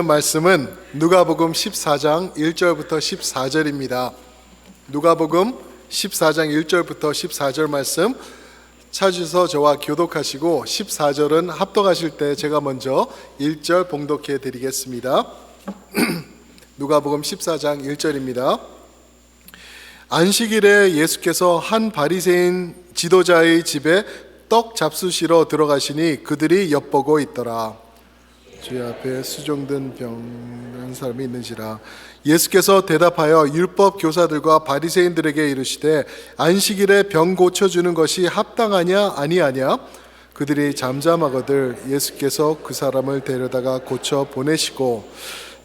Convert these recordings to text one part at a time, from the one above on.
말씀은 누가복음 14장 1절부터 14절입니다. 누가복음 14장 1절부터 14절 말씀 찾으셔서 저와 교독하시고 14절은 합독하실 때 제가 먼저 1절 봉독해 드리겠습니다. 누가복음 14장 1절입니다. 안식일에 예수께서 한 바리새인 지도자의 집에 떡 잡수시러 들어가시니 그들이 엿보고 있더라. 주의 앞에 수종든 병난 사람이 있는지라. 예수께서 대답하여 율법 교사들과 바리새인들에게 이르시되 안식일에 병 고쳐주는 것이 합당하냐 아니하냐. 그들이 잠잠하거늘 예수께서 그 사람을 데려다가 고쳐 보내시고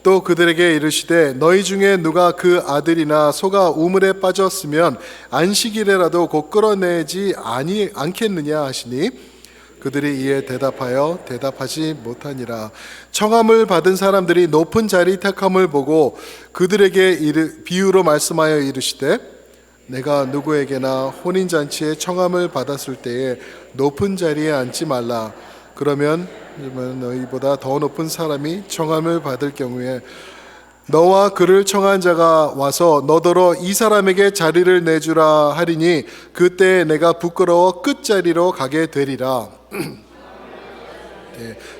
또 그들에게 이르시되 너희 중에 누가 그 아들이나 소가 우물에 빠졌으면 안식일에라도 곧 끌어내지 않겠느냐 하시니 그들이 이에 대답하지 못하니라. 청함을 받은 사람들이 높은 자리 택함을 보고 그들에게 비유로 말씀하여 이르시되 내가 누구에게나 혼인잔치에 청함을 받았을 때에 높은 자리에 앉지 말라. 그러면 너희보다 더 높은 사람이 청함을 받을 경우에 너와 그를 청한 자가 와서 너더러 이 사람에게 자리를 내주라 하리니 그때 내가 부끄러워 끝자리로 가게 되리라.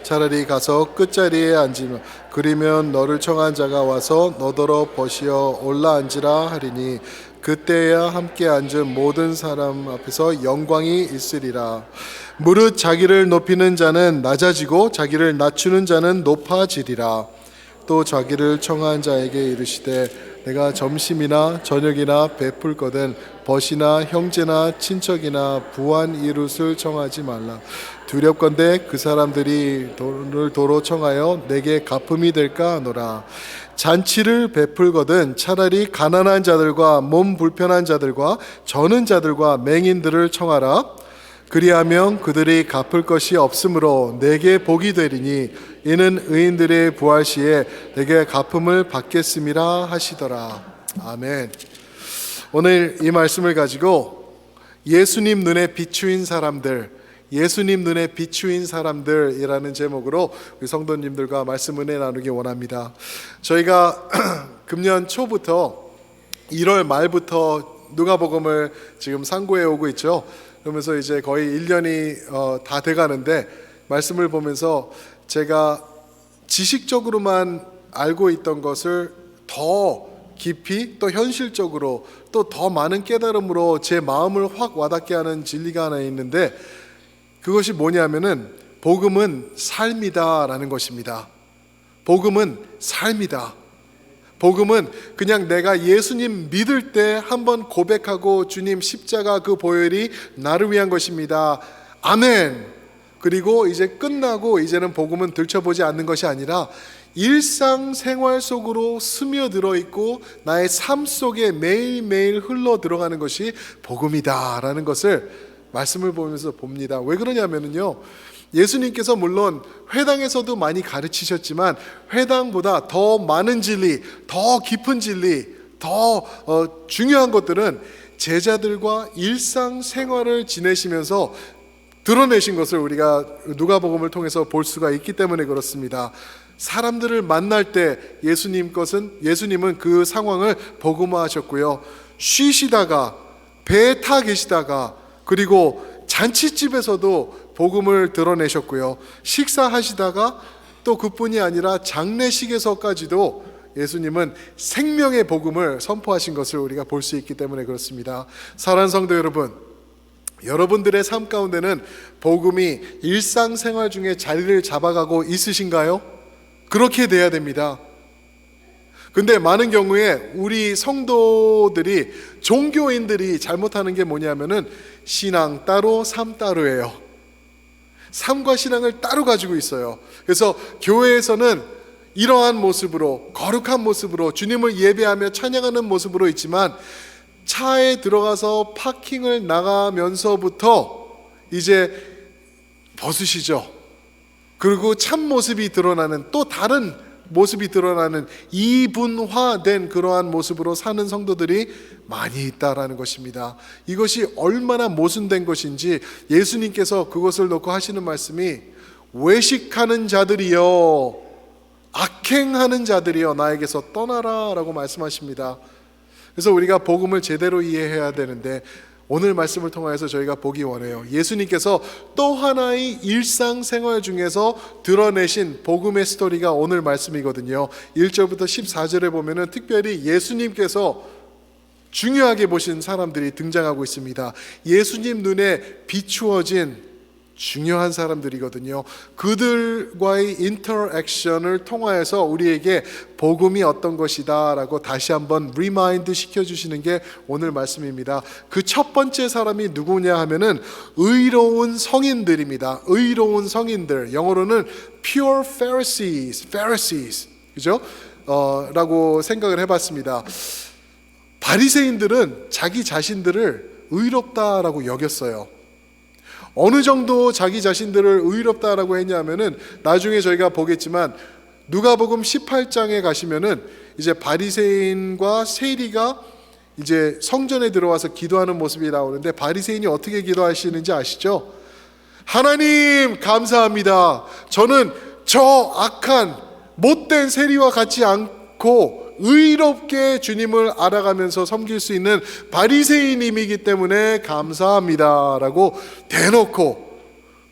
차라리 가서 끝자리에 앉으면 그리면 너를 청한 자가 와서 너더러 버시어 올라 앉으라 하리니 그때야 함께 앉은 모든 사람 앞에서 영광이 있으리라. 무릇 자기를 높이는 자는 낮아지고 자기를 낮추는 자는 높아지리라. 또 자기를 청한 자에게 이르시되 내가 점심이나 저녁이나 베풀거든 벗이나 형제나 친척이나 부한 이웃을 청하지 말라. 두렵건대 그 사람들이 돈을 도로 청하여 내게 갚음이 될까 하노라. 잔치를 베풀거든 차라리 가난한 자들과 몸 불편한 자들과 저는 자들과 맹인들을 청하라. 그리하면 그들이 갚을 것이 없으므로 내게 복이 되리니 이는 의인들의 부활 시에 내게 갚음을 받겠음이라 하시더라. 아멘. 오늘 이 말씀을 가지고 예수님 눈에 비추인 사람들, 예수님 눈에 비추인 사람들이라는 제목으로 우리 성도님들과 말씀 은혜 나누기 원합니다. 저희가 금년 초부터 1월 말부터 누가복음을 지금 상고해 오고 있죠. 그러면서 이제 거의 1년이 다 돼가는데 말씀을 보면서 제가 지식적으로만 알고 있던 것을 더 깊이 또 현실적으로 또 더 많은 깨달음으로 제 마음을 확 와닿게 하는 진리가 하나 있는데 그것이 뭐냐면은 복음은 삶이다라는 것입니다. 복음은 삶이다. 복음은 그냥 내가 예수님 믿을 때 한번 고백하고 주님 십자가 그 보혈이 나를 위한 것입니다. 아멘. 그리고 이제 끝나고 이제는 복음은 들춰보지 않는 것이 아니라 일상생활 속으로 스며들어 있고 나의 삶 속에 매일매일 흘러 들어가는 것이 복음이다라는 것을 말씀을 보면서 봅니다. 왜 그러냐면요, 예수님께서 물론 회당에서도 많이 가르치셨지만 회당보다 더 많은 진리, 더 깊은 진리, 더 중요한 것들은 제자들과 일상생활을 지내시면서 드러내신 것을 우리가 누가복음을 통해서 볼 수가 있기 때문에 그렇습니다. 사람들을 만날 때 예수님은 그 상황을 복음화하셨고요. 쉬시다가 배에 타 계시다가 그리고 잔치집에서도 복음을 드러내셨고요. 식사하시다가 또 그뿐이 아니라 장례식에서까지도 예수님은 생명의 복음을 선포하신 것을 우리가 볼 수 있기 때문에 그렇습니다. 사랑하는 성도 여러분, 여러분들의 삶 가운데는 복음이 일상생활 중에 자리를 잡아가고 있으신가요? 그렇게 돼야 됩니다. 근데 많은 경우에 우리 성도들이, 종교인들이 잘못하는 게 뭐냐면은 신앙 따로 삶 따로예요. 삶과 신앙을 따로 가지고 있어요. 그래서 교회에서는 이러한 모습으로, 거룩한 모습으로 주님을 예배하며 찬양하는 모습으로 있지만 차에 들어가서 파킹을 나가면서부터 이제 벗으시죠. 그리고 참 모습이 드러나는, 또 다른 모습이 드러나는 이분화된 그러한 모습으로 사는 성도들이 많이 있다라는 것입니다. 이것이 얼마나 모순된 것인지 예수님께서 그것을 놓고 하시는 말씀이 외식하는 자들이여 악행하는 자들이여 나에게서 떠나라 라고 말씀하십니다. 그래서 우리가 복음을 제대로 이해해야 되는데 오늘 말씀을 통해서 저희가 보기 원해요. 예수님께서 또 하나의 일상생활 중에서 드러내신 복음의 스토리가 오늘 말씀이거든요. 1절부터 14절에 보면은 특별히 예수님께서 중요하게 보신 사람들이 등장하고 있습니다. 예수님 눈에 비추어진 중요한 사람들이거든요. 그들과의 인터랙션을 통하여서 우리에게 복음이 어떤 것이다 라고 다시 한번 리마인드 시켜주시는 게 오늘 말씀입니다. 그 첫 번째 사람이 누구냐 하면은 의로운 성인들입니다. 의로운 성인들, 영어로는 pure Pharisees, 그죠? 라고 생각을 해봤습니다. 바리새인들은 자기 자신들을 의롭다라고 여겼어요. 어느 정도 자기 자신들을 의롭다라고 했냐면은 나중에 저희가 보겠지만 누가복음 18장에 가시면은 이제 바리새인과 세리가 이제 성전에 들어와서 기도하는 모습이 나오는데 바리새인이 어떻게 기도하시는지 아시죠? 하나님 감사합니다. 저는 저 악한 못된 세리와 같지 않고 의롭게 주님을 알아가면서 섬길 수 있는 바리새인임이기 때문에 감사합니다 라고 대놓고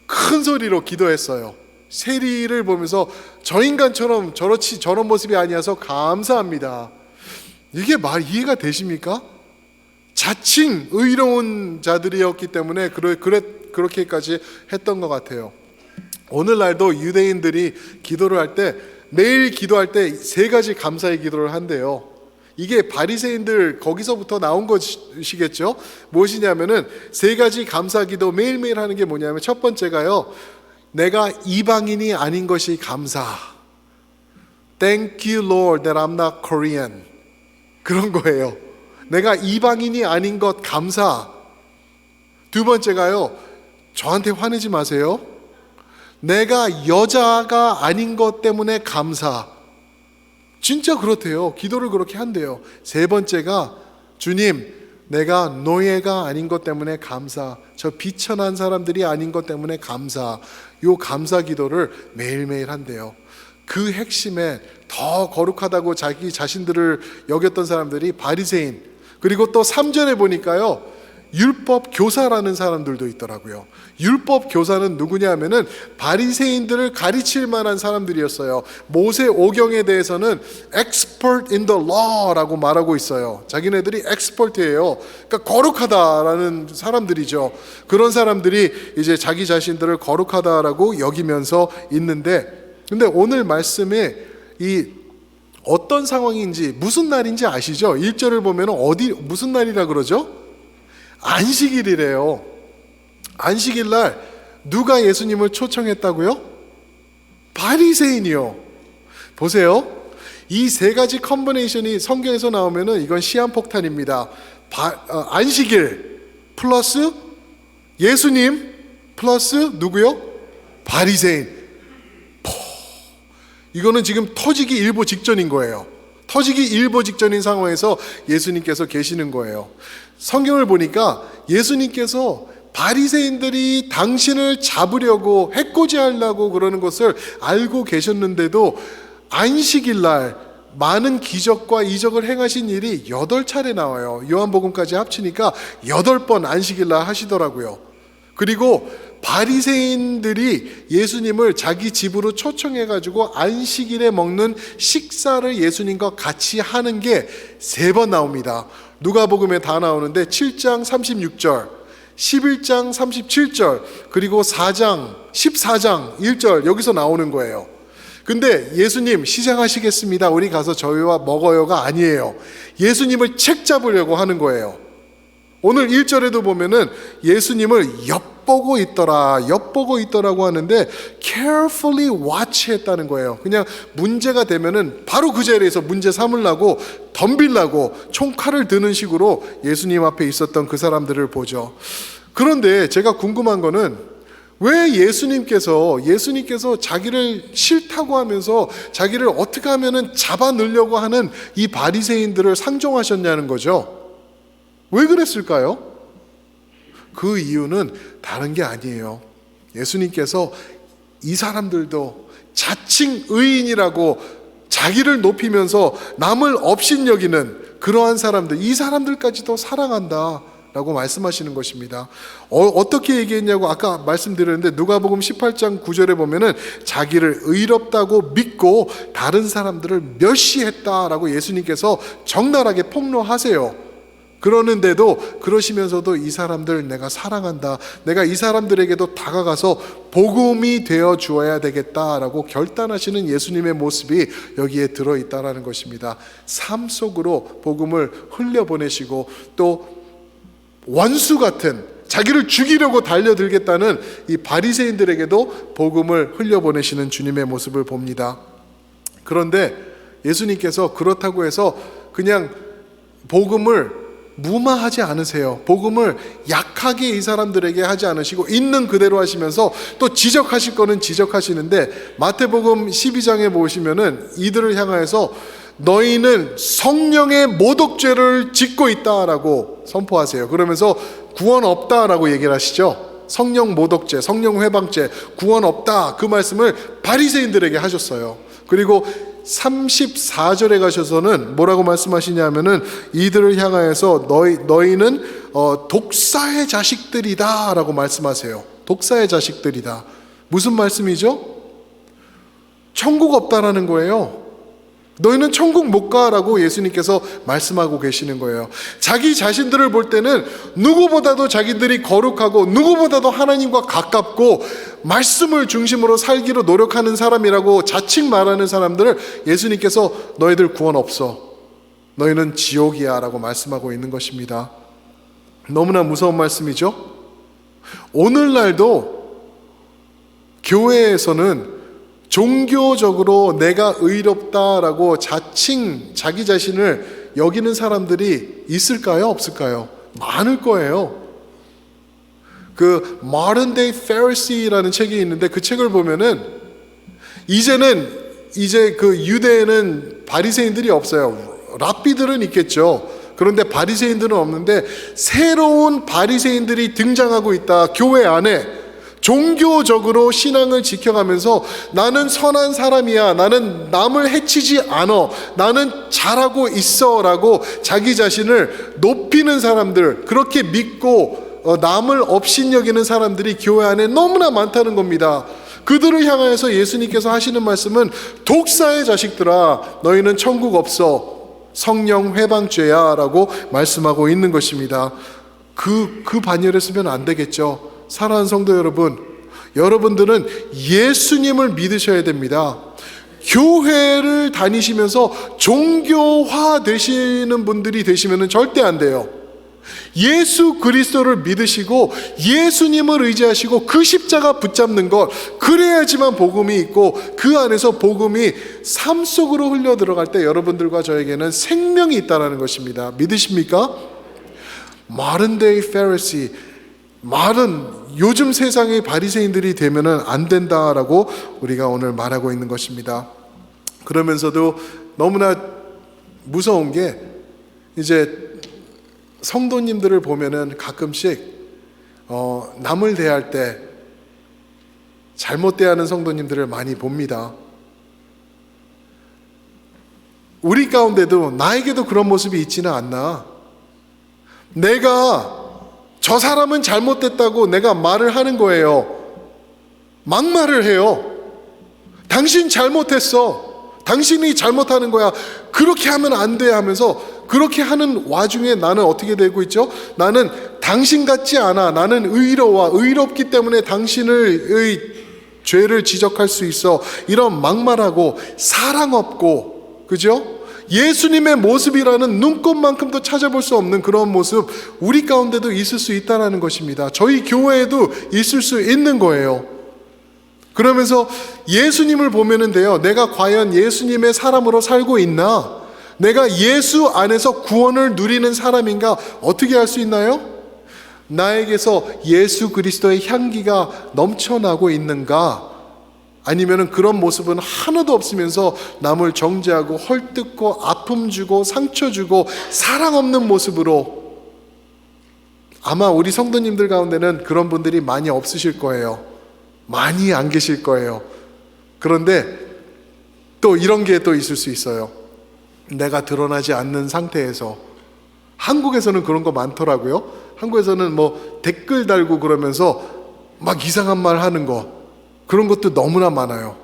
큰 소리로 기도했어요. 세리를 보면서 저 인간처럼 저런 모습이 아니어서 감사합니다. 이게 말 이해가 되십니까? 자칭 의로운 자들이었기 때문에 그렇게까지 했던 것 같아요. 오늘날도 유대인들이 기도를 할 때 매일 기도할 때 세 가지 감사의 기도를 한대요. 이게 바리새인들 거기서부터 나온 것이겠죠. 무엇이냐면은 세 가지 감사 기도 매일매일 하는 게 뭐냐면 첫 번째가요, 내가 이방인이 아닌 것이 감사. Thank you Lord that I'm not Korean. 그런 거예요. 내가 이방인이 아닌 것 감사. 두 번째가요, 저한테 화내지 마세요. 내가 여자가 아닌 것 때문에 감사. 진짜 그렇대요. 기도를 그렇게 한대요. 세 번째가 주님, 내가 노예가 아닌 것 때문에 감사. 저 비천한 사람들이 아닌 것 때문에 감사. 요 감사 기도를 매일매일 한대요. 그 핵심에 더 거룩하다고 자기 자신들을 여겼던 사람들이 바리새인, 그리고 또 3절에 보니까요, 율법 교사라는 사람들도 있더라고요. 율법 교사는 누구냐 하면은 바리새인들을 가르칠 만한 사람들이었어요. 모세 오경에 대해서는 expert in the law라고 말하고 있어요. 자기네들이 expert예요. 그러니까 거룩하다라는 사람들이죠. 그런 사람들이 이제 자기 자신들을 거룩하다라고 여기면서 있는데, 근데 오늘 말씀에 이 어떤 상황인지 무슨 날인지 아시죠? 1절을 보면 무슨 날이라 그러죠? 안식일이래요. 안식일 날 누가 예수님을 초청했다고요? 바리새인이요. 보세요. 이 세 가지 컨비네이션이 성경에서 나오면은 이건 시한폭탄입니다. 안식일 플러스 예수님 플러스 누구요? 바리새인. 이거는 지금 터지기 일보 직전인 거예요. 터지기 일보 직전인 상황에서 예수님께서 계시는 거예요. 성경을 보니까 예수님께서 바리새인들이 당신을 잡으려고 해코지하려고 그러는 것을 알고 계셨는데도 안식일 날 많은 기적과 이적을 행하신 일이 8차례 나와요. 요한복음까지 합치니까 8번 안식일 날 하시더라고요. 그리고 바리새인들이 예수님을 자기 집으로 초청해가지고 안식일에 먹는 식사를 예수님과 같이 하는 게 3번 나옵니다. 누가복음에 다 나오는데 7장 36절, 11장 37절, 그리고 14장 1절 여기서 나오는 거예요. 근데 예수님 시장하시겠습니다, 우리 가서 저희와 먹어요가 아니에요. 예수님을 책 잡으려고 하는 거예요. 오늘 1절에도 보면은 예수님을 엿보고 있더라고 하는데 carefully watch 했다는 거예요. 그냥 문제가 되면은 바로 그 자리에서 문제 삼으려고 덤비려고 총칼을 드는 식으로 예수님 앞에 있었던 그 사람들을 보죠. 그런데 제가 궁금한 거는 왜 예수님께서 자기를 싫다고 하면서 자기를 어떻게 하면은 잡아 넣으려고 하는 이 바리새인들을 상종하셨냐는 거죠. 왜 그랬을까요? 그 이유는 다른 게 아니에요. 예수님께서 이 사람들도 자칭 의인이라고 자기를 높이면서 남을 업신여기는 그러한 사람들, 이 사람들까지도 사랑한다 라고 말씀하시는 것입니다. 어떻게 얘기했냐고 아까 말씀드렸는데 누가복음 18장 9절에 보면은 자기를 의롭다고 믿고 다른 사람들을 멸시했다라고 예수님께서 적나라하게 폭로하세요. 그러는데도 그러시면서도 이 사람들 내가 사랑한다, 내가 이 사람들에게도 다가가서 복음이 되어 주어야 되겠다라고 결단하시는 예수님의 모습이 여기에 들어있다라는 것입니다. 삶 속으로 복음을 흘려보내시고 또 원수 같은 자기를 죽이려고 달려들겠다는 이 바리새인들에게도 복음을 흘려보내시는 주님의 모습을 봅니다. 그런데 예수님께서 그렇다고 해서 그냥 복음을 무마하지 않으세요. 복음을 약하게 이 사람들에게 하지 않으시고 있는 그대로 하시면서 또 지적하실 거는 지적하시는데 마태복음 12장에 보시면은 이들을 향하여서 너희는 성령의 모독죄를 짓고 있다라고 선포하세요. 그러면서 구원 없다라고 얘기를 하시죠. 성령 모독죄, 성령 회방죄, 구원 없다, 그 말씀을 바리새인들에게 하셨어요. 그리고 34절에 가셔서는 뭐라고 말씀하시냐면은 이들을 향하여서 너희는 독사의 자식들이다 라고 말씀하세요. 독사의 자식들이다. 무슨 말씀이죠? 천국 없다라는 거예요. 너희는 천국 못 가라고 예수님께서 말씀하고 계시는 거예요. 자기 자신들을 볼 때는 누구보다도 자기들이 거룩하고 누구보다도 하나님과 가깝고 말씀을 중심으로 살기로 노력하는 사람이라고 자칭 말하는 사람들을 예수님께서 너희들 구원 없어, 너희는 지옥이야 라고 말씀하고 있는 것입니다. 너무나 무서운 말씀이죠. 오늘날도 교회에서는 종교적으로 내가 의롭다라고 자칭 자기 자신을 여기는 사람들이 있을까요? 없을까요? 많을 거예요. 그 Modern Day Pharisee라는 책이 있는데 그 책을 보면은 이제 그 유대에는 바리새인들이 없어요. 랍비들은 있겠죠. 그런데 바리새인들은 없는데 새로운 바리새인들이 등장하고 있다. 교회 안에 종교적으로 신앙을 지켜가면서 나는 선한 사람이야, 나는 남을 해치지 않아, 나는 잘하고 있어 라고 자기 자신을 높이는 사람들, 그렇게 믿고 남을 업신여기는 사람들이 교회 안에 너무나 많다는 겁니다. 그들을 향하여서 예수님께서 하시는 말씀은 독사의 자식들아, 너희는 천국 없어, 성령 회방죄야 라고 말씀하고 있는 것입니다. 그 반열에 쓰면 안 되겠죠. 사랑하는 성도 여러분, 여러분들은 예수님을 믿으셔야 됩니다. 교회를 다니시면서 종교화 되시는 분들이 되시면 절대 안 돼요. 예수 그리스도를 믿으시고 예수님을 의지하시고 그 십자가 붙잡는 것, 그래야지만 복음이 있고 그 안에서 복음이 삶 속으로 흘려 들어갈 때 여러분들과 저에게는 생명이 있다는 것입니다. 믿으십니까? Modern Day Pharisee, 말은 요즘 세상의 바리새인들이 되면은 안 된다라고 우리가 오늘 말하고 있는 것입니다. 그러면서도 너무나 무서운 게 이제 성도님들을 보면은 가끔씩 남을 대할 때 잘못 대하는 성도님들을 많이 봅니다. 우리 가운데도 나에게도 그런 모습이 있지는 않나? 내가 저 사람은 잘못됐다고 내가 말을 하는 거예요. 막말을 해요. 당신 잘못했어, 당신이 잘못하는 거야, 그렇게 하면 안 돼 하면서 그렇게 하는 와중에 나는 어떻게 되고 있죠? 나는 당신 같지 않아, 나는 의롭기 때문에 당신의 죄를 지적할 수 있어, 이런 막말하고 사랑 없고, 그죠? 예수님의 모습이라는 눈꽃만큼도 찾아볼 수 없는 그런 모습 우리 가운데도 있을 수 있다는 것입니다. 저희 교회에도 있을 수 있는 거예요. 그러면서 예수님을 보면은 돼요. 내가 과연 예수님의 사람으로 살고 있나? 내가 예수 안에서 구원을 누리는 사람인가? 어떻게 할 수 있나요? 나에게서 예수 그리스도의 향기가 넘쳐나고 있는가? 아니면은 그런 모습은 하나도 없으면서 남을 정죄하고 헐뜯고 아픔 주고 상처 주고 사랑 없는 모습으로, 아마 우리 성도님들 가운데는 그런 분들이 많이 없으실 거예요. 많이 안 계실 거예요. 그런데 또 이런 게 또 있을 수 있어요. 내가 드러나지 않는 상태에서, 한국에서는 그런 거 많더라고요. 한국에서는 뭐 댓글 달고 그러면서 막 이상한 말 하는 거, 그런 것도 너무나 많아요.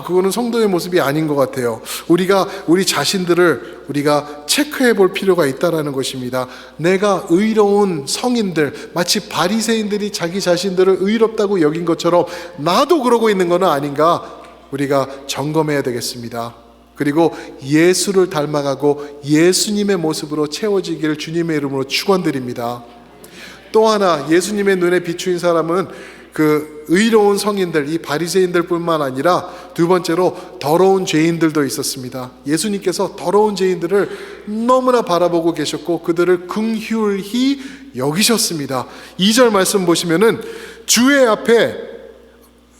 그거는 성도의 모습이 아닌 것 같아요. 우리 자신들을 우리가 체크해 볼 필요가 있다라는 것입니다. 내가 의로운 성인들, 마치 바리새인들이 자기 자신들을 의롭다고 여긴 것처럼 나도 그러고 있는 것은 아닌가, 우리가 점검해야 되겠습니다. 그리고 예수를 닮아가고 예수님의 모습으로 채워지기를 주님의 이름으로 축원드립니다. 또 하나, 예수님의 눈에 비추인 사람은 그 의로운 성인들, 이 바리새인들 뿐만 아니라 두 번째로 더러운 죄인들도 있었습니다. 예수님께서 더러운 죄인들을 너무나 바라보고 계셨고 그들을 긍휼히 여기셨습니다. 2절 말씀 보시면은 주의 앞에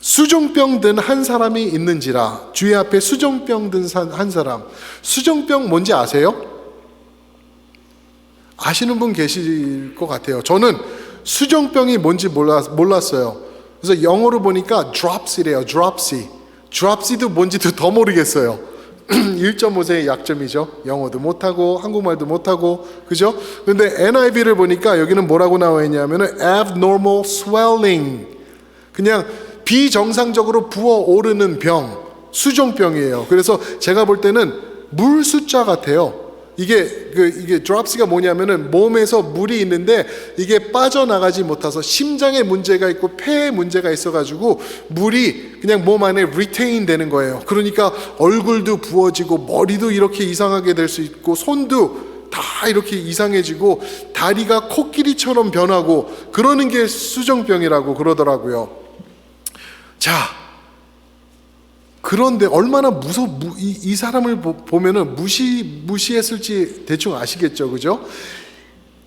수종병 든 한 사람이 있는지라. 주의 앞에 수종병 든 한 사람. 수종병 뭔지 아세요? 아시는 분 계실 것 같아요. 저는 수종병이 뭔지 몰랐어요. 그래서 영어로 보니까 dropsy래요. dropsy도 뭔지도 더 모르겠어요. 1.5세의 약점이죠. 영어도 못하고 한국말도 못하고, 그죠? 근데 NIV를 보니까 여기는 뭐라고 나와 있냐면은 abnormal swelling, 그냥 비정상적으로 부어오르는 병, 수종병이에요. 그래서 제가 볼 때는 물 숫자 같아요. 이게 dropsy가 뭐냐면은 몸에서 물이 있는데 이게 빠져나가지 못해서 심장에 문제가 있고 폐에 문제가 있어가지고 물이 그냥 몸 안에 retain 되는 거예요. 그러니까 얼굴도 부어지고 머리도 이렇게 이상하게 될 수 있고 손도 다 이렇게 이상해지고 다리가 코끼리처럼 변하고 그러는 게 수종병이라고 그러더라고요. 자, 그런데 얼마나 이 사람을 보면은 무시했을지 대충 아시겠죠, 그죠?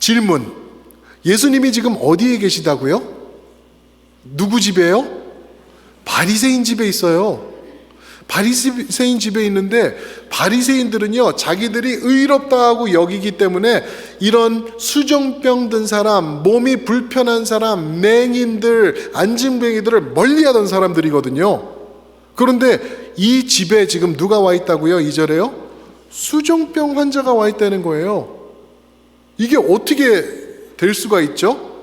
질문: 예수님이 지금 어디에 계시다고요? 누구 집에요? 바리새인 집에 있어요. 바리새인 집에 있는데 바리새인들은요, 자기들이 의롭다고 여기기 때문에 이런 수종병 든 사람, 몸이 불편한 사람, 맹인들, 안진뱅이들을 멀리하던 사람들이거든요. 그런데 이 집에 지금 누가 와 있다고요? 2절에요? 수종병 환자가 와 있다는 거예요. 이게 어떻게 될 수가 있죠?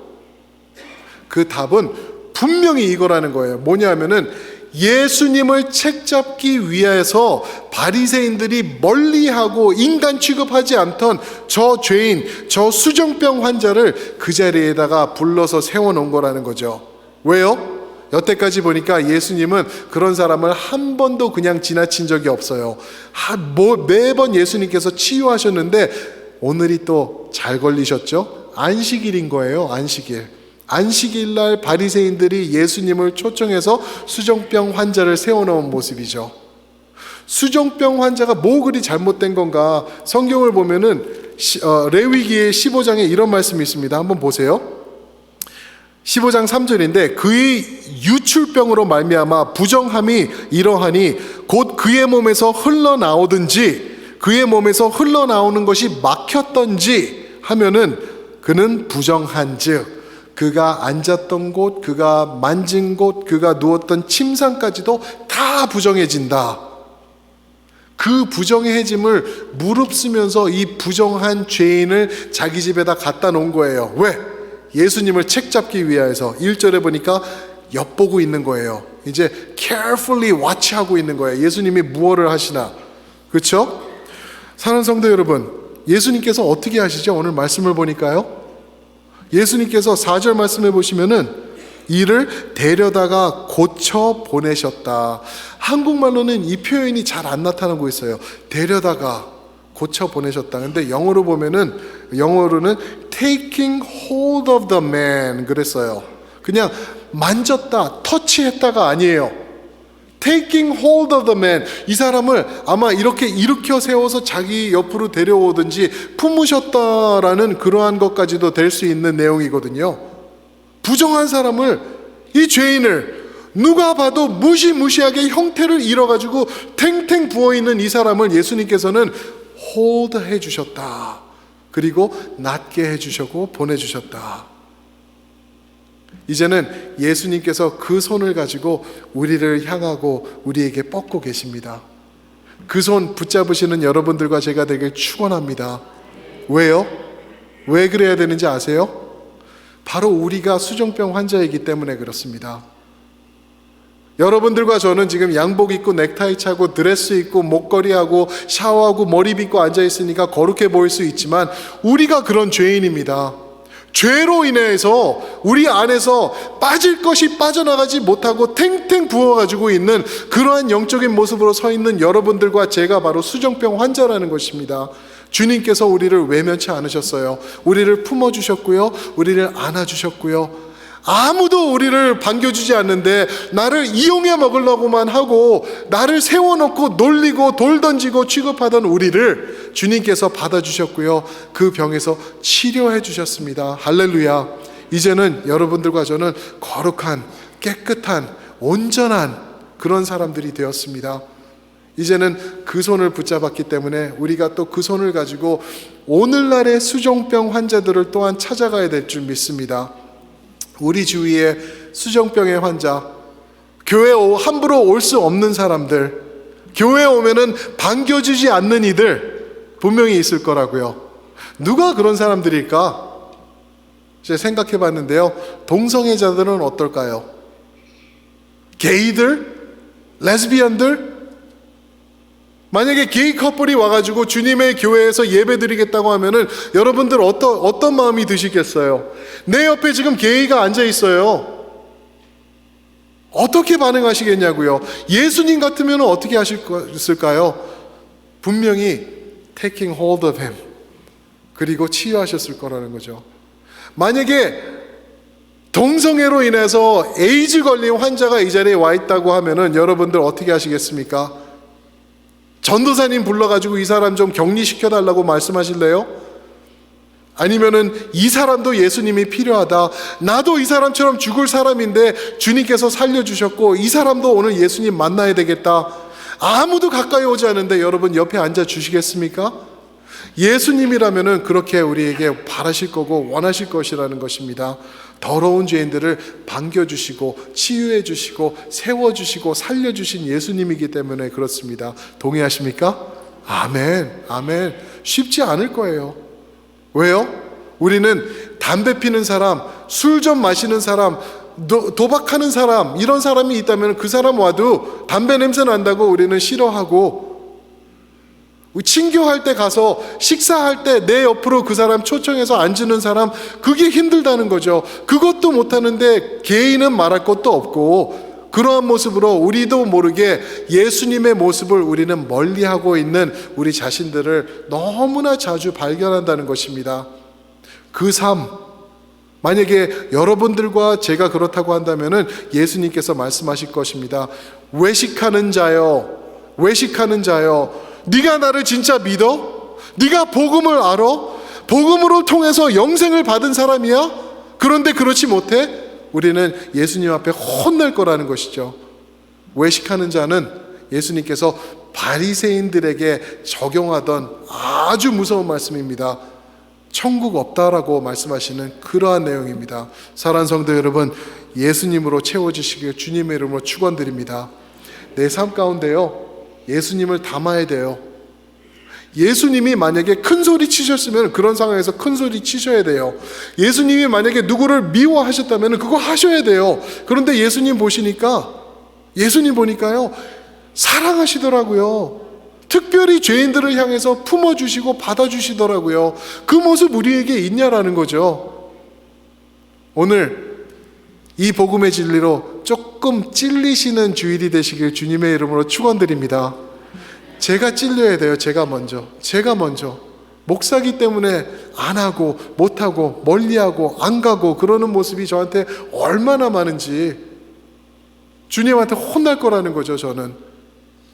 그 답은 분명히 이거라는 거예요. 뭐냐면은 예수님을 책잡기 위해서 바리새인들이 멀리하고 인간 취급하지 않던 저 죄인, 저 수종병 환자를 그 자리에다가 불러서 세워놓은 거라는 거죠. 왜요? 여태까지 보니까 예수님은 그런 사람을 한 번도 그냥 지나친 적이 없어요. 매번 예수님께서 치유하셨는데 오늘이 또 잘 걸리셨죠? 안식일인 거예요. 안식일 날 바리새인들이 예수님을 초청해서 수종병 환자를 세워놓은 모습이죠. 수종병 환자가 뭐 그리 잘못된 건가? 성경을 보면은 레위기의 15장에 이런 말씀이 있습니다. 한번 보세요. 15장 3절인데 그의 유출병으로 말미암아 부정함이 이러하니 곧 그의 몸에서 흘러나오든지 그의 몸에서 흘러나오는 것이 막혔던지 하면은 그는 부정한즉 그가 앉았던 곳, 그가 만진 곳, 그가 누웠던 침상까지도 다 부정해진다. 그 부정해짐을 무릅쓰면서 이 부정한 죄인을 자기 집에다 갖다 놓은 거예요. 왜? 예수님을 책잡기 위해서. 1절에 보니까 엿보고 있는 거예요. 이제 carefully watch하고 있는 거예요. 예수님이 무엇을 하시나. 그렇죠? 사랑하는 성도 여러분, 예수님께서 어떻게 하시죠? 오늘 말씀을 보니까요, 예수님께서 4절 말씀해 보시면은 이를 데려다가 고쳐 보내셨다. 한국말로는 이 표현이 잘 안 나타나고 있어요. 데려다가 고쳐 보내셨다. 근데 영어로는 taking hold of the man 그랬어요. 그냥 만졌다, 터치했다가 아니에요. taking hold of the man, 이 사람을 아마 이렇게 일으켜 세워서 자기 옆으로 데려오든지 품으셨다라는 그러한 것까지도 될 수 있는 내용이거든요. 부정한 사람을, 이 죄인을 누가 봐도 무시무시하게 형태를 잃어가지고 탱탱 부어있는 이 사람을 예수님께서는 hold 해주셨다. 그리고 낫게 해주셨고 보내주셨다. 이제는 예수님께서 그 손을 가지고 우리를 향하고 우리에게 뻗고 계십니다. 그 손 붙잡으시는 여러분들과 제가 되길 축원합니다. 왜요? 왜 그래야 되는지 아세요? 바로 우리가 수종병 환자이기 때문에 그렇습니다. 여러분들과 저는 지금 양복 입고 넥타이 차고 드레스 입고 목걸이하고 샤워하고 머리 빗고 앉아있으니까 거룩해 보일 수 있지만 우리가 그런 죄인입니다. 죄로 인해서 우리 안에서 빠질 것이 빠져나가지 못하고 탱탱 부어가지고 있는 그러한 영적인 모습으로 서 있는 여러분들과 제가 바로 수종병 환자라는 것입니다. 주님께서 우리를 외면치 않으셨어요. 우리를 품어주셨고요, 우리를 안아주셨고요. 아무도 우리를 반겨주지 않는데 나를 이용해 먹으려고만 하고 나를 세워놓고 놀리고 돌 던지고 취급하던 우리를 주님께서 받아주셨고요, 그 병에서 치료해 주셨습니다. 할렐루야. 이제는 여러분들과 저는 거룩한, 깨끗한, 온전한 그런 사람들이 되었습니다. 이제는 그 손을 붙잡았기 때문에 우리가 또 그 손을 가지고 오늘날의 수종병 환자들을 또한 찾아가야 될 줄 믿습니다. 우리 주위에 수종병의 환자, 교회에 함부로 올 수 없는 사람들, 교회에 오면은 반겨주지 않는 이들 분명히 있을 거라고요. 누가 그런 사람들일까? 제가 생각해 봤는데요, 동성애자들은 어떨까요? 게이들? 레즈비언들? 만약에 게이 커플이 와가지고 주님의 교회에서 예배 드리겠다고 하면은 여러분들 어떤 마음이 드시겠어요? 내 옆에 지금 게이가 앉아 있어요. 어떻게 반응하시겠냐고요? 예수님 같으면 어떻게 하셨을까요? 분명히 taking hold of him, 그리고 치유하셨을 거라는 거죠. 만약에 동성애로 인해서 에이즈 걸린 환자가 이 자리에 와 있다고 하면은 여러분들 어떻게 하시겠습니까? 전도사님 불러가지고 이 사람 좀 격리시켜달라고 말씀하실래요? 아니면은 이 사람도 예수님이 필요하다, 나도 이 사람처럼 죽을 사람인데 주님께서 살려주셨고 이 사람도 오늘 예수님 만나야 되겠다, 아무도 가까이 오지 않는데 여러분 옆에 앉아 주시겠습니까? 예수님이라면은 그렇게 우리에게 바라실 거고 원하실 것이라는 것입니다. 더러운 죄인들을 반겨주시고 치유해주시고 세워주시고 살려주신 예수님이기 때문에 그렇습니다. 동의하십니까? 아멘, 아멘. 쉽지 않을 거예요. 왜요? 우리는 담배 피는 사람, 술 좀 마시는 사람, 도박하는 사람, 이런 사람이 있다면 그 사람 와도 담배 냄새 난다고 우리는 싫어하고, 친교할 때 가서 식사할 때 내 옆으로 그 사람 초청해서 앉는 사람, 그게 힘들다는 거죠. 그것도 못하는데 개인은 말할 것도 없고, 그러한 모습으로 우리도 모르게 예수님의 모습을 우리는 멀리하고 있는 우리 자신들을 너무나 자주 발견한다는 것입니다. 그 삶, 만약에 여러분들과 제가 그렇다고 한다면은 예수님께서 말씀하실 것입니다. 외식하는 자여, 외식하는 자여, 네가 나를 진짜 믿어? 네가 복음을 알아? 복음으로 통해서 영생을 받은 사람이야? 그런데 그렇지 못해? 우리는 예수님 앞에 혼날 거라는 것이죠. 외식하는 자는 예수님께서 바리새인들에게 적용하던 아주 무서운 말씀입니다. 천국 없다라고 말씀하시는 그러한 내용입니다. 사랑하는 성도 여러분, 예수님으로 채워주시길 주님의 이름으로 축원드립니다. 내 삶 가운데요, 예수님을 담아야 돼요. 예수님이 만약에 큰 소리 치셨으면 그런 상황에서 큰 소리 치셔야 돼요. 예수님이 만약에 누구를 미워하셨다면 그거 하셔야 돼요. 그런데 예수님 보니까요, 사랑하시더라고요. 특별히 죄인들을 향해서 품어주시고 받아주시더라고요. 그 모습 우리에게 있냐라는 거죠. 오늘 이 복음의 진리로 조금 찔리시는 주일이 되시길 주님의 이름으로 축원드립니다. 제가 찔려야 돼요. 제가 먼저 목사기 때문에 안 하고 못하고 멀리하고 안 가고 그러는 모습이 저한테 얼마나 많은지 주님한테 혼날 거라는 거죠. 저는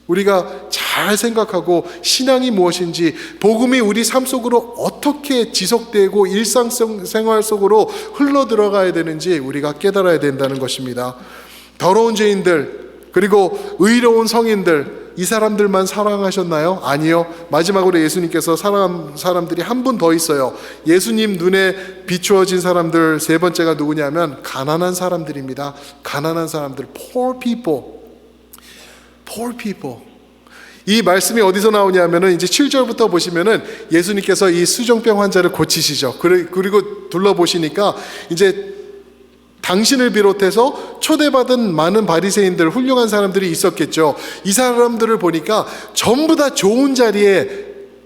우리가 잘 생각하고 신앙이 무엇인지, 복음이 우리 삶 속으로 어떻게 지속되고 일상생활 속으로 흘러 들어가야 되는지 우리가 깨달아야 된다는 것입니다. 더러운 죄인들, 그리고 의로운 성인들, 이 사람들만 사랑하셨나요? 아니요. 마지막으로 예수님께서 사랑한 사람들이 한 분 더 있어요. 예수님 눈에 비추어진 사람들 세 번째가 누구냐면 가난한 사람들입니다. 가난한 사람들, poor people. poor people. 이 말씀이 어디서 나오냐면은 이제 7절부터 보시면은 예수님께서 이 수종병 환자를 고치시죠. 그리고 둘러보시니까 이제 당신을 비롯해서 초대받은 많은 바리새인들, 훌륭한 사람들이 있었겠죠. 이 사람들을 보니까 전부 다 좋은 자리에,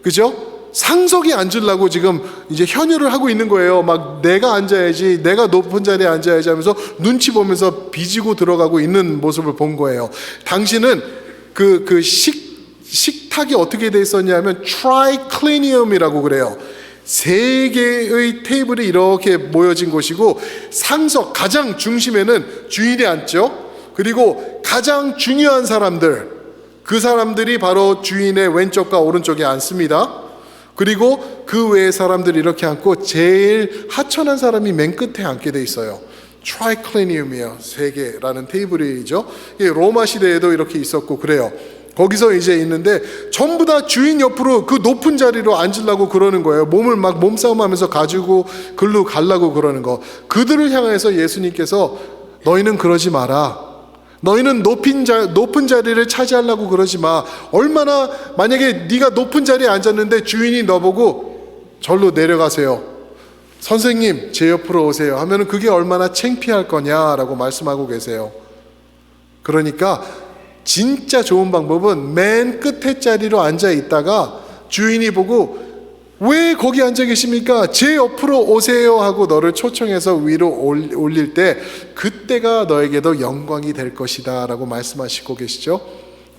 그죠? 상석에 앉으려고 지금 이제 현유를 하고 있는 거예요. 막 내가 앉아야지, 내가 높은 자리에 앉아야지 하면서 눈치 보면서 비지고 들어가고 있는 모습을 본 거예요. 당신은 식탁이 어떻게 돼 있었냐면 트라이클리니엄이라고 그래요. 세 개의 테이블이 이렇게 모여진 곳이고 상석 가장 중심에는 주인이 앉죠. 그리고 가장 중요한 사람들, 그 사람들이 바로 주인의 왼쪽과 오른쪽에 앉습니다. 그리고 그 외의 사람들이 이렇게 앉고 제일 하천한 사람이 맨 끝에 앉게 돼 있어요. 트라이클리니엄이에요. 세 개라는 테이블이죠. 로마 시대에도 이렇게 있었고 그래요. 거기서 이제 있는데 전부 다 주인 옆으로 그 높은 자리로 앉으려고 그러는 거예요. 몸을 막 몸싸움하면서 가지고 글로 가려고 그러는 거. 그들을 향해서 예수님께서 너희는 그러지 마라. 너희는 높은 자리를 차지하려고 그러지 마. 얼마나 만약에 네가 높은 자리에 앉았는데 주인이 너보고 절로 내려가세요. 선생님 제 옆으로 오세요 하면은 그게 얼마나 창피할 거냐라고 말씀하고 계세요. 그러니까 진짜 좋은 방법은 맨 끝에 자리로 앉아 있다가 주인이 보고 왜 거기 앉아 계십니까? 제 옆으로 오세요 하고 너를 초청해서 위로 올릴 때 그때가 너에게도 영광이 될 것이다 라고 말씀하시고 계시죠.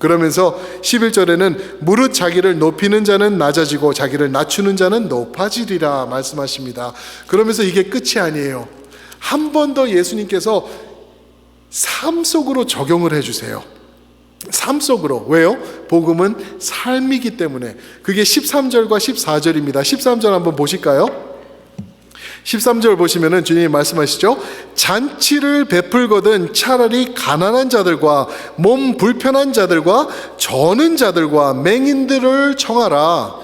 그러면서 11절에는 무릇 자기를 높이는 자는 낮아지고 자기를 낮추는 자는 높아지리라 말씀하십니다. 그러면서 이게 끝이 아니에요. 한 번 더 예수님께서 삶 속으로 적용을 해주세요. 삶 속으로. 왜요? 복음은 삶이기 때문에. 그게 13절과 14절입니다 13절 한번 보실까요? 13절 보시면은 주님이 말씀하시죠. 잔치를 베풀거든 차라리 가난한 자들과 몸 불편한 자들과 저는 자들과 맹인들을 청하라.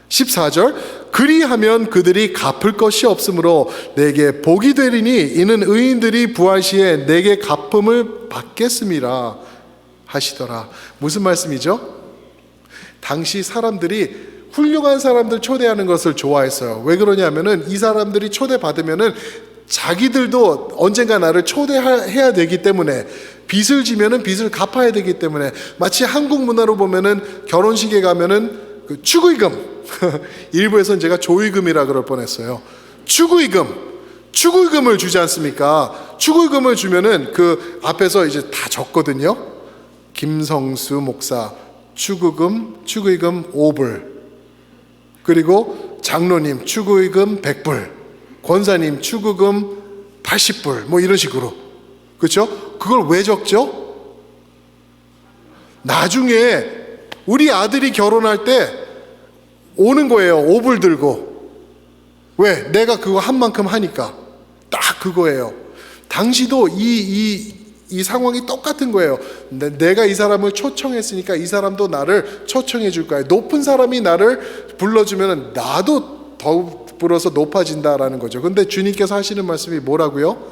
14절 그리하면 그들이 갚을 것이 없으므로 내게 복이 되리니 이는 의인들이 부활 시에 내게 갚음을 받겠음이라 하시더라. 무슨 말씀이죠? 당시 사람들이 훌륭한 사람들 초대하는 것을 좋아했어요. 왜 그러냐면은 이 사람들이 초대받으면은 자기들도 언젠가 나를 초대해야 되기 때문에, 빚을 지면은 빚을 갚아야 되기 때문에, 마치 한국 문화로 보면은 결혼식에 가면은 그 축의금 일부에서는 제가 조의금이라 그럴 뻔했어요. 축의금을 주지 않습니까? 축의금을 주면은 그 앞에서 이제 다 적거든요. 김성수 목사 축의금 5불, 그리고 장로님 축의금 100불, 권사님 축의금 80불, 뭐 이런 식으로. 그렇죠? 그걸 왜 적죠? 나중에 우리 아들이 결혼할 때 오는 거예요. 5불 들고. 왜? 내가 그거 한 만큼 하니까. 딱 그거예요. 당시도 이 상황이 똑같은 거예요. 내가 이 사람을 초청했으니까 이 사람도 나를 초청해 줄 거야. 높은 사람이 나를 불러주면 나도 더불어서 높아진다라는 거죠. 근데 주님께서 하시는 말씀이 뭐라고요?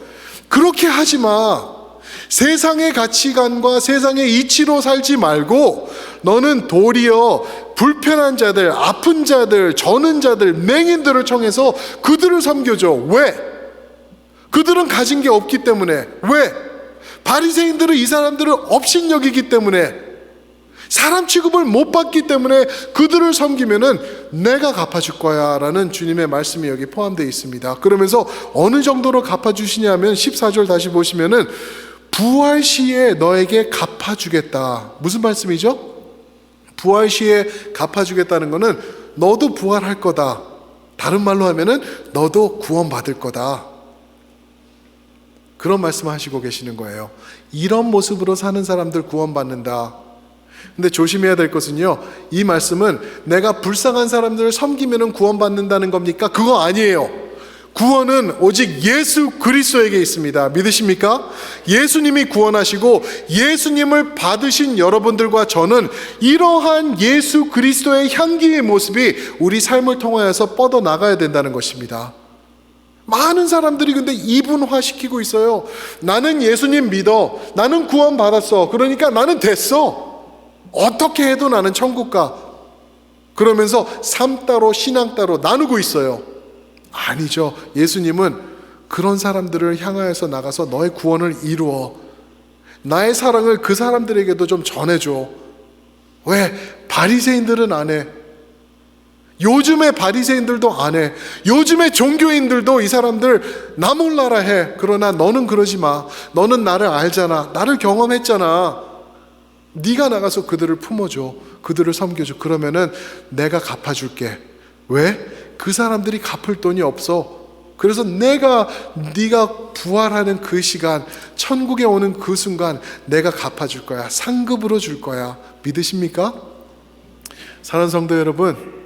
그렇게 하지 마. 세상의 가치관과 세상의 이치로 살지 말고 너는 도리어 불편한 자들, 아픈 자들, 저는 자들, 맹인들을 청해서 그들을 섬겨줘. 왜? 그들은 가진 게 없기 때문에. 왜? 바리새인들은 이 사람들을 업신여기기 때문에, 사람 취급을 못 받기 때문에 그들을 섬기면은 내가 갚아줄 거야 라는 주님의 말씀이 여기 포함되어 있습니다. 그러면서 어느 정도로 갚아주시냐면 14절 다시 보시면은 부활 시에 너에게 갚아주겠다. 무슨 말씀이죠? 부활 시에 갚아주겠다는 거는 너도 부활할 거다. 다른 말로 하면은 너도 구원받을 거다. 그런 말씀을 하시고 계시는 거예요. 이런 모습으로 사는 사람들 구원받는다. 근데 조심해야 될 것은요, 이 말씀은 내가 불쌍한 사람들을 섬기면 구원받는다는 겁니까? 그거 아니에요. 구원은 오직 예수 그리스도에게 있습니다. 믿으십니까? 예수님이 구원하시고 예수님을 받으신 여러분들과 저는 이러한 예수 그리스도의 향기의 모습이 우리 삶을 통하여서 뻗어나가야 된다는 것입니다. 많은 사람들이 근데 이분화시키고 있어요. 나는 예수님 믿어. 나는 구원받았어. 그러니까 나는 됐어. 어떻게 해도 나는 천국 가. 그러면서 삶 따로 신앙 따로 나누고 있어요. 아니죠. 예수님은 그런 사람들을 향하여서 나가서 너의 구원을 이루어. 나의 사랑을 그 사람들에게도 좀 전해줘. 왜? 바리새인들은 안 해. 요즘의 바리새인들도 안 해. 요즘의 종교인들도 이 사람들 나 몰라라 해. 그러나 너는 그러지 마. 너는 나를 알잖아. 나를 경험했잖아. 네가 나가서 그들을 품어줘. 그들을 섬겨줘. 그러면은 내가 갚아줄게. 왜? 그 사람들이 갚을 돈이 없어. 그래서 네가 부활하는 그 시간, 천국에 오는 그 순간 내가 갚아줄 거야. 상급으로 줄 거야. 믿으십니까? 사랑하는 성도 여러분,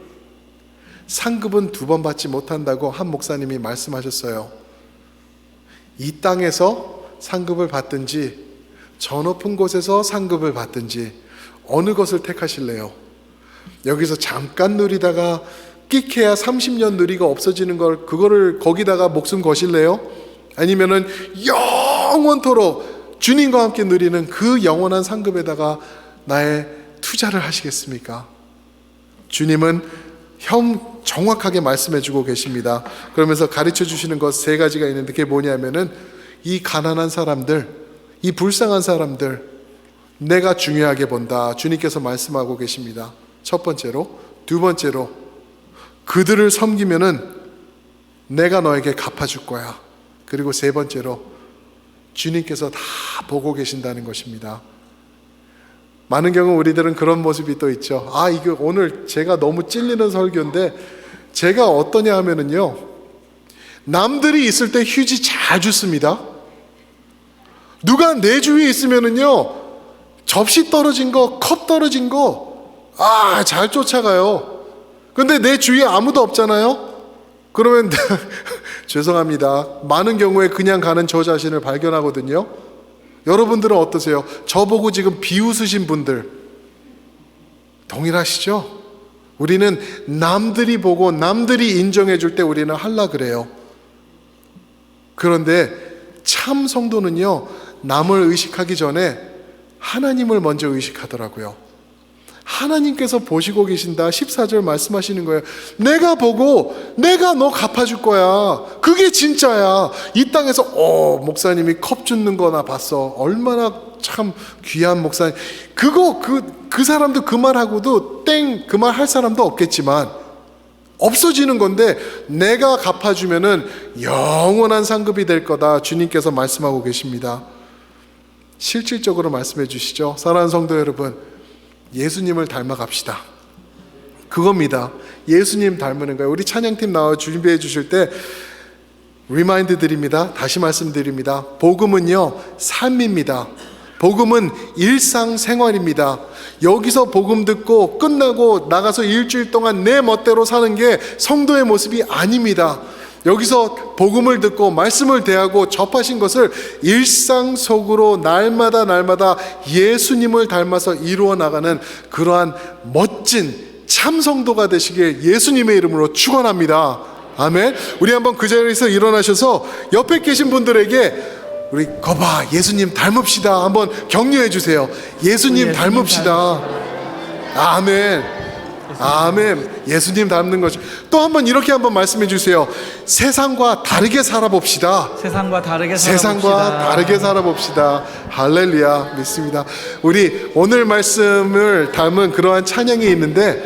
상급은 2번 받지 못한다고 한 목사님이 말씀하셨어요. 이 땅에서 상급을 받든지 저 높은 곳에서 상급을 받든지 어느 것을 택하실래요? 여기서 잠깐 누리다가 끽해야 30년 누리가 없어지는 걸 그거를 거기다가 목숨 거실래요? 아니면은 영원토록 주님과 함께 누리는 그 영원한 상급에다가 나의 투자를 하시겠습니까? 주님은 정확하게 말씀해 주고 계십니다. 그러면서 가르쳐 주시는 것 3가지가 있는데 그게 뭐냐면은 이 가난한 사람들, 이 불쌍한 사람들 내가 중요하게 본다. 주님께서 말씀하고 계십니다. 첫 번째로. 2번째로 그들을 섬기면은 내가 너에게 갚아줄 거야. 그리고 3번째로 주님께서 다 보고 계신다는 것입니다. 많은 경우 우리들은 그런 모습이 또 있죠. 이거 오늘 제가 너무 찔리는 설교인데 제가 어떠냐 하면은요, 남들이 있을 때 휴지 잘 줍습니다. 누가 내 주위에 있으면은요, 접시 떨어진 거, 컵 떨어진 거, 잘 쫓아가요. 근데 내 주위에 아무도 없잖아요? 그러면 죄송합니다. 많은 경우에 그냥 가는 저 자신을 발견하거든요. 여러분들은 어떠세요? 저보고 지금 비웃으신 분들 동일하시죠? 우리는 남들이 보고 남들이 인정해 줄 때 우리는 하려 그래요. 그런데 참 성도는요, 남을 의식하기 전에 하나님을 먼저 의식하더라고요. 하나님께서 보시고 계신다. 14절 말씀하시는 거예요. 내가 보고 내가 너 갚아줄 거야. 그게 진짜야. 이 땅에서 목사님이 컵 줍는 거나 봤어. 얼마나 참 귀한 목사님. 그 사람도 그 말하고도 그 말 할 사람도 없겠지만 없어지는 건데 내가 갚아주면은 영원한 상급이 될 거다. 주님께서 말씀하고 계십니다. 실질적으로 말씀해 주시죠. 사랑하는 성도 여러분, 예수님을 닮아갑시다. 그겁니다. 예수님 닮는 거예요. 우리 찬양팀 나와 준비해 주실 때 리마인드 드립니다. 다시 말씀드립니다. 복음은요, 삶입니다. 복음은 일상생활입니다. 여기서 복음 듣고 끝나고 나가서 일주일 동안 내 멋대로 사는 게 성도의 모습이 아닙니다. 여기서 복음을 듣고 말씀을 대하고 접하신 것을 일상 속으로 날마다 예수님을 닮아서 이루어 나가는 그러한 멋진 참 성도가 되시길 예수님의 이름으로 축원합니다. 아멘. 우리 한번 그 자리에서 일어나셔서 옆에 계신 분들에게 우리 거봐 예수님 닮읍시다 한번 격려해 주세요. 예수님 닮읍시다. 아멘. 아멘. 예수님 닮는 것이. 또 한번 이렇게 한번 말씀해 주세요. 세상과 다르게 살아봅시다. 세상과 다르게 살아봅시다. 할렐루야. 믿습니다. 우리 오늘 말씀을 담은 그러한 찬양이 있는데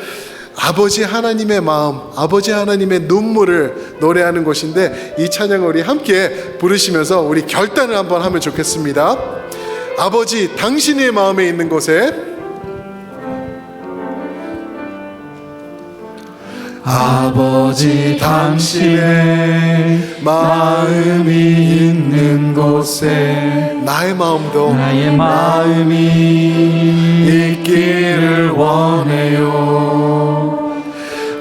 아버지 하나님의 마음, 아버지 하나님의 눈물을 노래하는 것인데 이 찬양을 우리 함께 부르시면서 우리 결단을 한번 하면 좋겠습니다. 아버지 당신의 마음에 있는 곳에, 아버지 당신의 마음이 있는 곳에 나의 마음도 나의 마음이 있기를 원해요.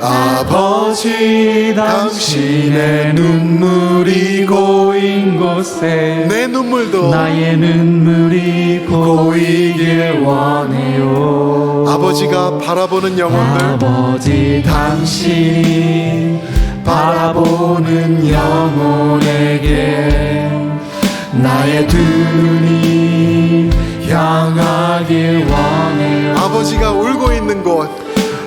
아버지 당신의 눈물이 고인 곳에 내 눈물도 나의 눈물이 고이길 원해요. 아버지가 바라보는 영혼들, 아버지 당신이 바라보는 영혼에게 나의 두 눈이 향하길 원해요. 아버지가 울고 있는 곳,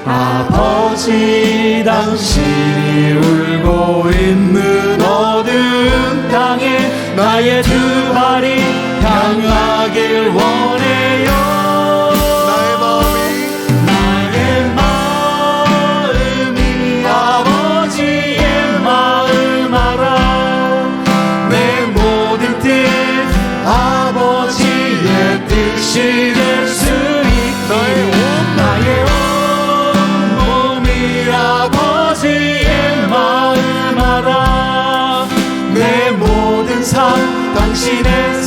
아버지 당신이 울고 있는 어두운 땅에 나의 두 발이 향하길 원해요. 나의 마음이 아버지의 마음 알아. 내 모든 뜻 아버지의 뜻이 될 수 있게 나의 아버지의 마음 알아. 내 모든 삶 당신의